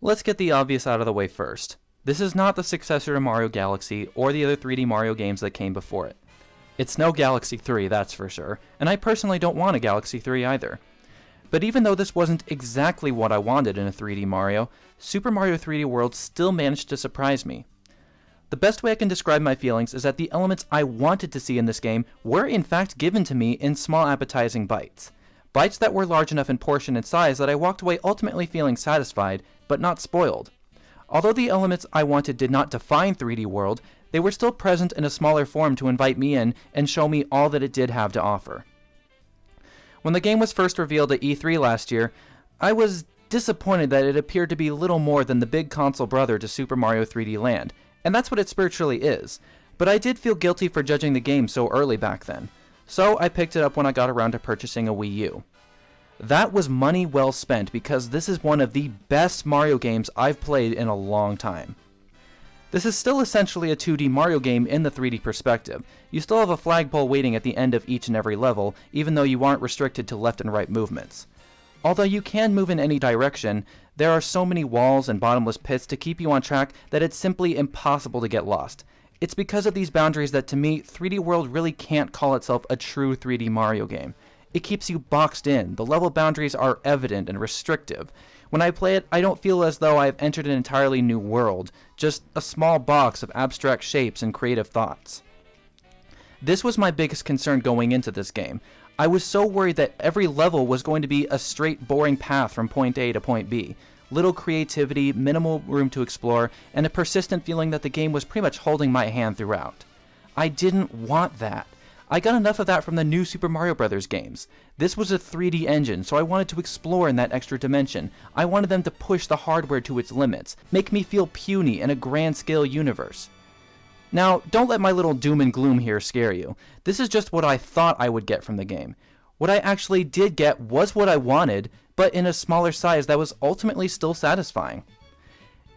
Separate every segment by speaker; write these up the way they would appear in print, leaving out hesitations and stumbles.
Speaker 1: Let's get the obvious out of the way first. This is not the successor to Mario Galaxy or the other 3D Mario games that came before it. It's no Galaxy 3, that's for sure, and I personally don't want a Galaxy 3 either. But even though this wasn't exactly what I wanted in a 3D Mario, Super Mario 3D World still managed to surprise me. The best way I can describe my feelings is that the elements I wanted to see in this game were in fact given to me in small appetizing bites. Bites that were large enough in portion and size that I walked away ultimately feeling satisfied, but not spoiled. Although the elements I wanted did not define 3D World, they were still present in a smaller form to invite me in and show me all that it did have to offer. When the game was first revealed at E3 last year, I was disappointed that it appeared to be little more than the big console brother to Super Mario 3D Land, and that's what it spiritually is, but I did feel guilty for judging the game so early back then, so I picked it up when I got around to purchasing a Wii U. That was money well spent because this is one of the best Mario games I've played in a long time. This is still essentially a 2D Mario game in the 3D perspective. You still have a flagpole waiting at the end of each and every level, even though you aren't restricted to left and right movements. Although you can move in any direction, there are so many walls and bottomless pits to keep you on track that it's simply impossible to get lost. It's because of these boundaries that to me, 3D World really can't call itself a true 3D Mario game. It keeps you boxed in, the level boundaries are evident and restrictive. When I play it, I don't feel as though I've entered an entirely new world, just a small box of abstract shapes and creative thoughts. This was my biggest concern going into this game. I was so worried that every level was going to be a straight, boring path from point A to point B. Little creativity, minimal room to explore, and a persistent feeling that the game was pretty much holding my hand throughout. I didn't want that. I got enough of that from the new Super Mario Bros. Games. This was a 3D engine, so I wanted to explore in that extra dimension. I wanted them to push the hardware to its limits, make me feel puny in a grand-scale universe. Now, don't let my little doom and gloom here scare you. This is just what I thought I would get from the game. What I actually did get was what I wanted, but in a smaller size that was ultimately still satisfying.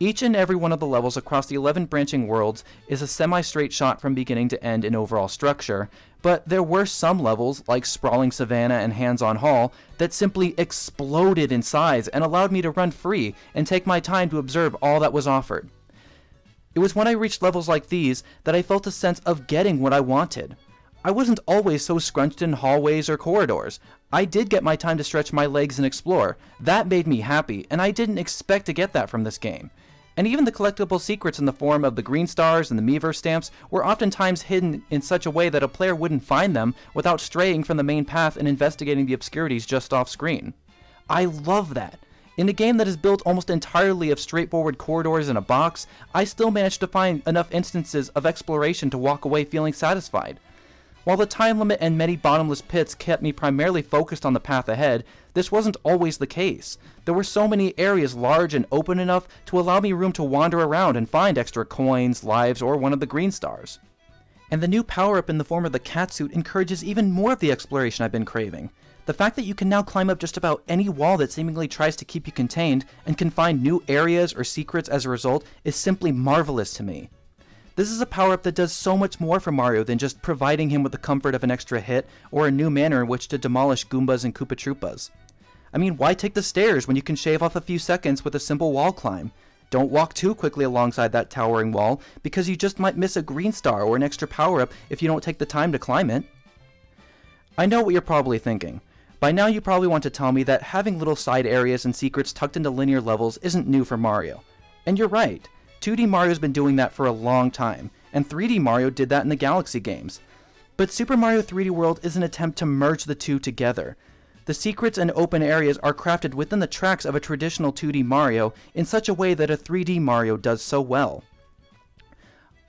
Speaker 1: Each and every one of the levels across the 11 branching worlds is a semi-straight shot from beginning to end in overall structure, but there were some levels, like Sprawling Savannah and Hands-On Hall, that simply exploded in size and allowed me to run free and take my time to observe all that was offered. It was when I reached levels like these that I felt a sense of getting what I wanted. I wasn't always so scrunched in hallways or corridors. I did get my time to stretch my legs and explore. That made me happy, and I didn't expect to get that from this game. And even the collectible secrets in the form of the green stars and the Miiverse stamps were oftentimes hidden in such a way that a player wouldn't find them without straying from the main path and investigating the obscurities just off screen. I love that. In a game that is built almost entirely of straightforward corridors in a box, I still managed to find enough instances of exploration to walk away feeling satisfied. While the time limit and many bottomless pits kept me primarily focused on the path ahead, this wasn't always the case. There were so many areas large and open enough to allow me room to wander around and find extra coins, lives, or one of the green stars. And the new power-up in the form of the catsuit encourages even more of the exploration I've been craving. The fact that you can now climb up just about any wall that seemingly tries to keep you contained and can find new areas or secrets as a result is simply marvelous to me. This is a power-up that does so much more for Mario than just providing him with the comfort of an extra hit or a new manner in which to demolish Goombas and Koopa Troopas. I mean, why take the stairs when you can shave off a few seconds with a simple wall climb? Don't walk too quickly alongside that towering wall, because you just might miss a green star or an extra power-up if you don't take the time to climb it. I know what you're probably thinking. By now you probably want to tell me that having little side areas and secrets tucked into linear levels isn't new for Mario. And you're right. 2D Mario's been doing that for a long time, and 3D Mario did that in the Galaxy games. But Super Mario 3D World is an attempt to merge the two together. The secrets and open areas are crafted within the tracks of a traditional 2D Mario in such a way that a 3D Mario does so well.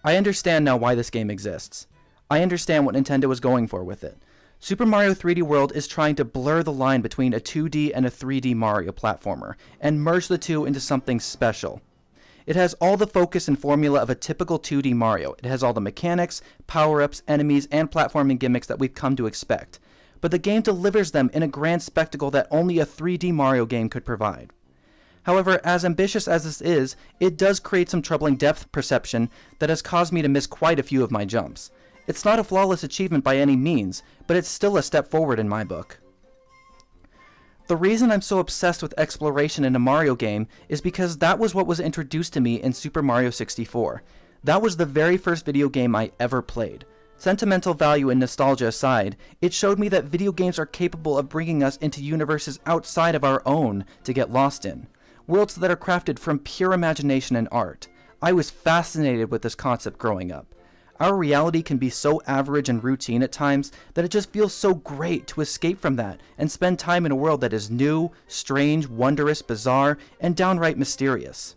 Speaker 1: I understand now why this game exists. I understand what Nintendo was going for with it. Super Mario 3D World is trying to blur the line between a 2D and a 3D Mario platformer, and merge the two into something special. It has all the focus and formula of a typical 2D Mario. It has all the mechanics, power-ups, enemies, and platforming gimmicks that we've come to expect. But the game delivers them in a grand spectacle that only a 3D Mario game could provide. However, as ambitious as this is, it does create some troubling depth perception that has caused me to miss quite a few of my jumps. It's not a flawless achievement by any means, but it's still a step forward in my book. The reason I'm so obsessed with exploration in a Mario game is because that was what was introduced to me in Super Mario 64. That was the very first video game I ever played. Sentimental value and nostalgia aside, it showed me that video games are capable of bringing us into universes outside of our own to get lost in. Worlds that are crafted from pure imagination and art. I was fascinated with this concept growing up. Our reality can be so average and routine at times that it just feels so great to escape from that and spend time in a world that is new, strange, wondrous, bizarre, and downright mysterious.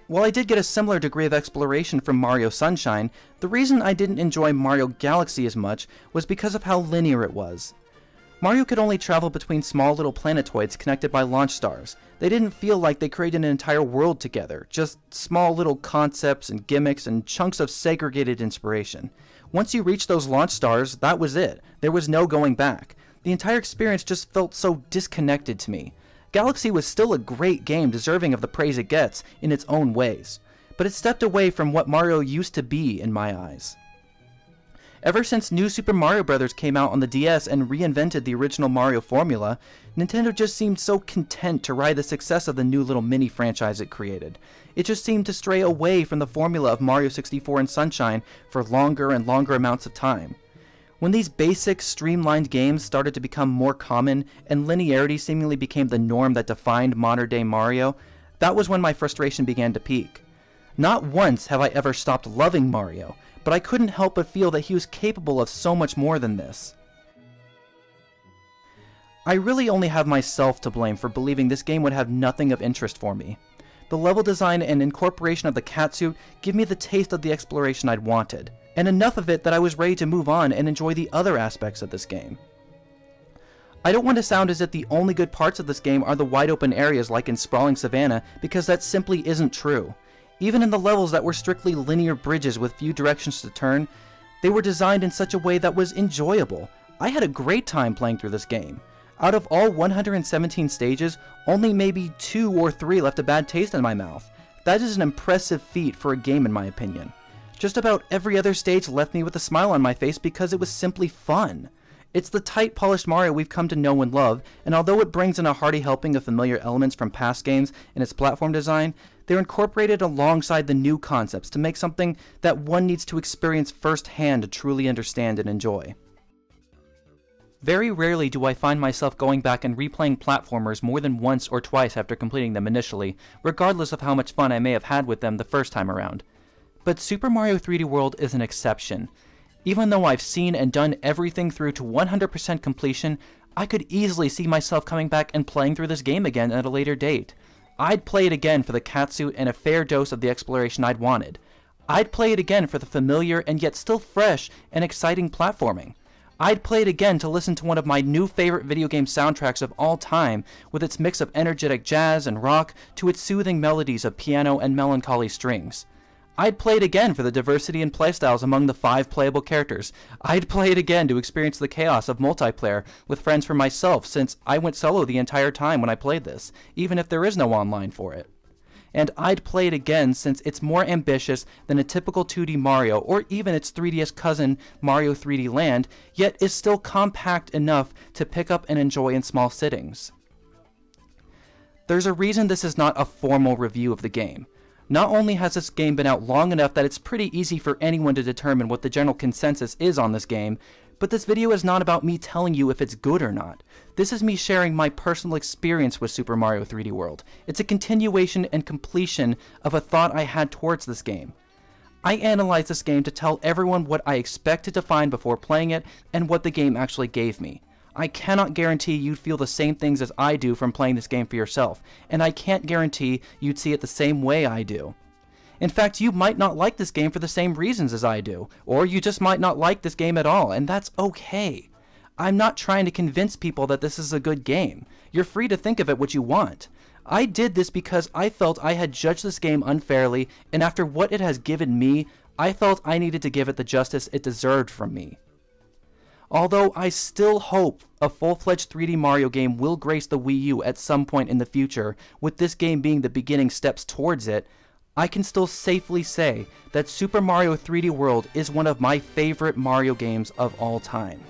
Speaker 1: While I did get a similar degree of exploration from Mario Sunshine, the reason I didn't enjoy Mario Galaxy as much was because of how linear it was. Mario could only travel between small little planetoids connected by launch stars. They didn't feel like they created an entire world together, just small little concepts and gimmicks and chunks of segregated inspiration. Once you reached those launch stars, that was it. There was no going back. The entire experience just felt so disconnected to me. Galaxy was still a great game deserving of the praise it gets in its own ways, but it stepped away from what Mario used to be in my eyes. Ever since New Super Mario Bros. Came out on the DS and reinvented the original Mario formula, Nintendo just seemed so content to ride the success of the new little mini franchise it created. It just seemed to stray away from the formula of Mario 64 and Sunshine for longer and longer amounts of time. When these basic, streamlined games started to become more common and linearity seemingly became the norm that defined modern-day Mario, that was when my frustration began to peak. Not once have I ever stopped loving Mario, but I couldn't help but feel that he was capable of so much more than this. I really only have myself to blame for believing this game would have nothing of interest for me. The level design and incorporation of the catsuit give me the taste of the exploration I'd wanted, and enough of it that I was ready to move on and enjoy the other aspects of this game. I don't want to sound as if the only good parts of this game are the wide open areas like in Sprawling Savannah, because that simply isn't true. Even in the levels that were strictly linear bridges with few directions to turn, they were designed in such a way that was enjoyable. I had a great time playing through this game. Out of all 117 stages, only maybe 2 or 3 left a bad taste in my mouth. That is an impressive feat for a game in my opinion. Just about every other stage left me with a smile on my face because it was simply fun. It's the tight, polished Mario we've come to know and love, and although it brings in a hearty helping of familiar elements from past games in its platform design, they're incorporated alongside the new concepts to make something that one needs to experience firsthand to truly understand and enjoy. Very rarely do I find myself going back and replaying platformers more than once or twice after completing them initially, regardless of how much fun I may have had with them the first time around. But Super Mario 3D World is an exception. Even though I've seen and done everything through to 100% completion, I could easily see myself coming back and playing through this game again at a later date. I'd play it again for the catsuit and a fair dose of the exploration I'd wanted. I'd play it again for the familiar and yet still fresh and exciting platforming. I'd play it again to listen to one of my new favorite video game soundtracks of all time, with its mix of energetic jazz and rock to its soothing melodies of piano and melancholy strings. I'd play it again for the diversity in playstyles among the 5 playable characters. I'd play it again to experience the chaos of multiplayer with friends for myself, since I went solo the entire time when I played this, even if there is no online for it. And I'd play it again since it's more ambitious than a typical 2D Mario or even its 3DS cousin Mario 3D Land, yet is still compact enough to pick up and enjoy in small sittings. There's a reason this is not a formal review of the game. Not only has this game been out long enough that it's pretty easy for anyone to determine what the general consensus is on this game, but this video is not about me telling you if it's good or not. This is me sharing my personal experience with Super Mario 3D World. It's a continuation and completion of a thought I had towards this game. I analyzed this game to tell everyone what I expected to find before playing it and what the game actually gave me. I cannot guarantee you'd feel the same things as I do from playing this game for yourself, and I can't guarantee you'd see it the same way I do. In fact, you might not like this game for the same reasons as I do, or you just might not like this game at all, and that's okay. I'm not trying to convince people that this is a good game. You're free to think of it what you want. I did this because I felt I had judged this game unfairly, and after what it has given me, I felt I needed to give it the justice it deserved from me. Although I still hope a full-fledged 3D Mario game will grace the Wii U at some point in the future, with this game being the beginning steps towards it, I can still safely say that Super Mario 3D World is one of my favorite Mario games of all time.